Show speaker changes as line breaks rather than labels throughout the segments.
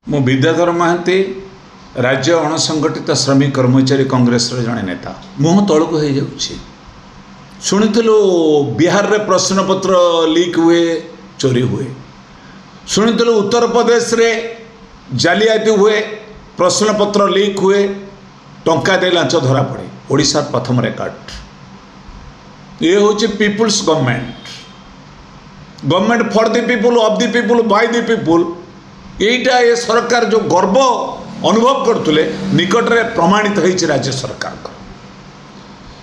मु विद्याधर महांती राज्य अणसंगठित श्रमिक कर्मचारी कांग्रेस जड़े नेता मुह तौक हो शुणुलु बिहार रे प्रश्नपत्र लीक हुए चोरी हुए शुणुलु उत्तर प्रदेश रे जालियाती हुए प्रश्नपत्र लीक हुए टंका दे लांच धरा पड़े ओडिशा प्रथम रेकर्ड ये हूँ people's government for the people of the people by the people यहीटा ये सरकार जो गर्व अनुभव करते निकट में प्रमाणित होती राज्य सरकार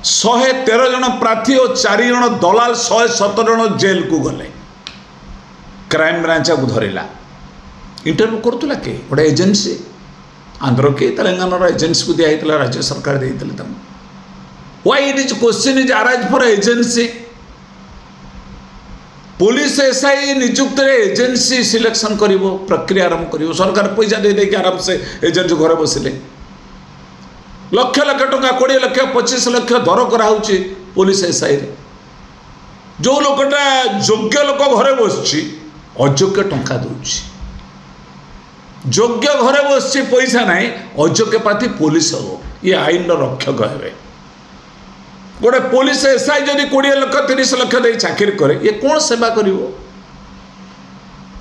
113 जन प्रार्थी और 4 जन दलाल 117 जन जेल को गले क्राइम ब्रांच को धरला इंटरव्यू करूला के गोटे एजेन्सी आंध्र के तेलंगाना एजेन्सी को दिया राज्य सरकार देते why it is question is arise for agency police SI नियुक्त एजेन्सी सिलेक्शन करिवो प्रक्रिया आरंभ करिवो सरकार पैसा दे दे के आराम से एजेंट घरे बसिले लक्ष लक्ष टंका 20 लाख 25 लाख दर करा होची पुलिस एसआई रे जो लोकटा योग्य लोक घरे बसची अयोग्य टंका दोची योग्य घरे बसची पैसा नाही अयोग्य पाती पुलिस हो ये आईन रक्षक हेबे गोटे पुलिस एसआई जदि 20 लाख 30 लाख दे चाकरी करे ये कौन सेवा करिवो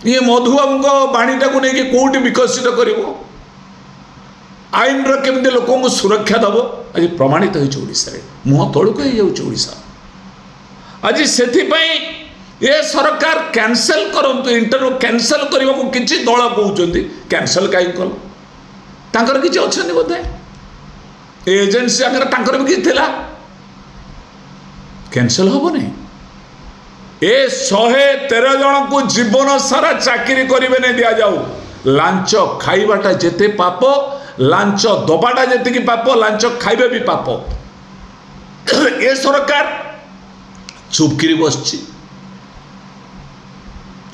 ये मधुबाबू को बाणीटा को लेकिन कौटी विकसित करिवो आईन केमती लोक को सुरक्षा दब आज प्रमाणित होइछे मुह तौक होइछे आज से ये सरकार कैंसल करंतु इंटरव्यू कैंसल करने को किसी दल कहते कैंसल कहीं कल तांकर किसी अच्छा बोधे एजेन्सी आगे तांकर भी किसी थिला कैंसल हेनी ए 113 जन को जीवन सारा चाकरी करेंगे नहीं दि जाऊ लांच खाइबाटा जेते पाप लांच दबाटा जेति पाप लांच खाइबे भी पाप ए सरकार चुपकिरी बसची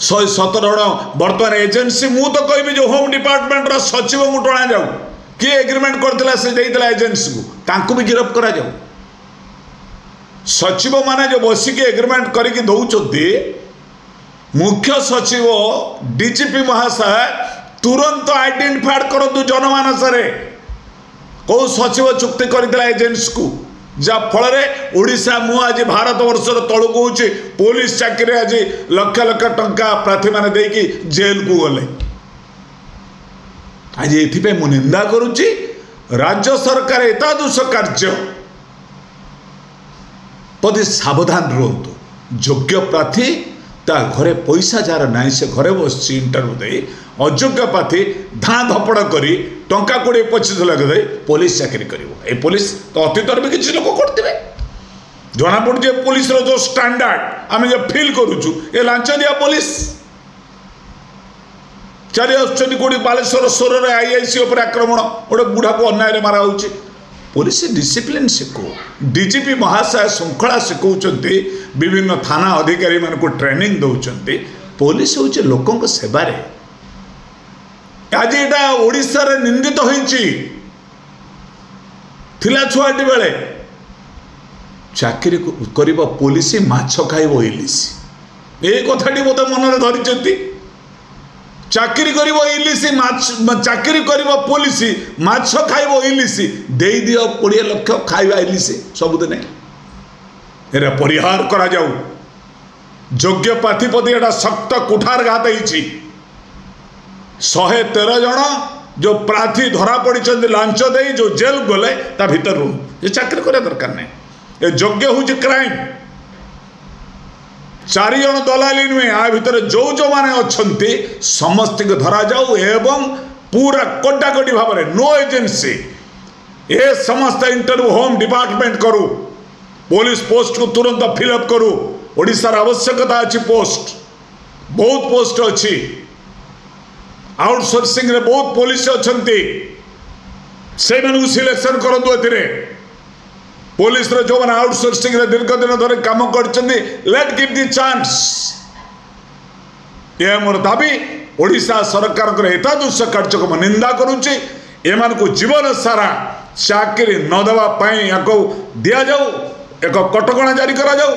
117 जन बर्तमान एजेन्सी मु तो कहबी जो होम डिपार्टमेंट सचिव को टणा जाऊ किए एग्रीमेंट करथिला से देइतला एजेन्सी को तांको भी गिरफ्त करा जाऊ सचिव माने जो बसिक एग्रीमेंट करके दौरान मुख्य सचिव डीजीपी महाशय तुरंत आइडेंटिफाइड करतु जनमानस कौ सचिव चुक्ति करथिला एजेंसी को जा फल ओडिशा मु आज भारत वर्षर तलू कौच पुलिस चाकरी आज लक्ष लक्ष टंका प्रार्थी माने देकी जेल को गले आज ये मु निंदा करुच्ची राज्य सरकार एतादृश कार्य पदे सावधान रुहतु योग्य प्रार्थी ता घरे पैसा जार नाई से घरे बस इंटरव्यू दे अयोग्य प्रार्थी धाँ धपड़ करी टंका 20-25 लाख दे पुलिस चाकरी करिवो ए पुलिस तो अतीत भी किसी लोक करते जना पड़े पुलिस रो जो स्टैंडर्ड आम जो फील करुचु ए लांच दिया पुलिस चारि आसुच्चंदी कोडी बालेश्वर सोर आईआईसी उपर आक्रमण गोटे बुढ़ा को अन्याय मारा होउची पुलिस डिसिप्लिन शिखो डीजीपी महाशय श्रृंखला शिखौचंती विभिन्न थाना अधिकारी मान को ट्रेनिंग दौरान पुलिस हूँ लोकों सेवार आज यहाँ ओडिशा रे निंदित होइची थिला छुआटी बेले चाकरी करिबा पुलिस माछ खाइबो इलिस ए कथाटी मत मन में धरिचंती चाकरी करिबो इलिसी चाकरी करिबो पुलिस माछ खाइबो इलिसी देई दियो 20 लाख खाइबा इलिसी सबुदिन एरा परिहार करा जाऊ योग्य प्रार्थी प्रति एटा सख्त कुठारघात होइछि 113 जन जो प्रार्थी धरा पड़ी लांच दे जो जेल गले ता भीतर रू ये चाकरी करे दरकार नहीं ये योग्य हूँ क्राइम 4 जन दलाली नुहे आ भितर जो जो माने अच्छे समस्त को धरा जाऊ एवं पूरा कड़ाकड़ी भाव में नो एजेंसी ए समस्त इंटरव्यू होम डिपार्टमेंट करू पुलिस पोस्ट को तुरंत फिलअप करू ओडिशार आवश्यकता अच्छी पोस्ट बहुत पोस्ट अच्छी आउटसोर्सिंग रे बहुत पुलिस अच्छी से सिलेक्शन करतु ए पुलिस रो जो मैंने आउटसोर्सिंग रे दीर्घ दिन धरे काम करछन्ती लेट गिव द चांस ये मोर दाबी ओडिशा सरकार को एतादृश कार्यक्रम निंदा करुच्ची एमान को जीवन सारा चाकरी न देवा पई याको दिया जाऊ एक कटकणा जारी करा जाऊ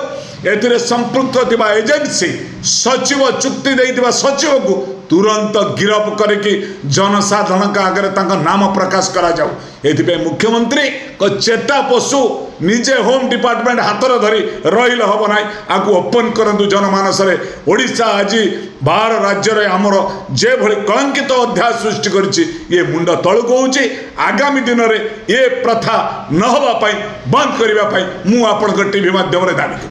एथिरे संपृक्त थिबा एजेंसी सचिव चुक्ति देइथिबा सचिव को तुरंत गिरफ करके जनसाधारण का आगे नाम प्रकाश करा जाऊ। एथिपे मुख्यमंत्री को चेता पशु निजे होम डिपार्टमेंट हाथर धरी रही हम ना आपको ओपन करंतु जनमानस ओडिशा आज बाहर राज्य में आमर जे भली कलंकित अध्याय सृष्टि करिछि ये मुंड तलुक होउछि। आगामी दिन में ये प्रथा न होबा पई बंद करबा पई मु आपन टीवी माध्यम रे दाबी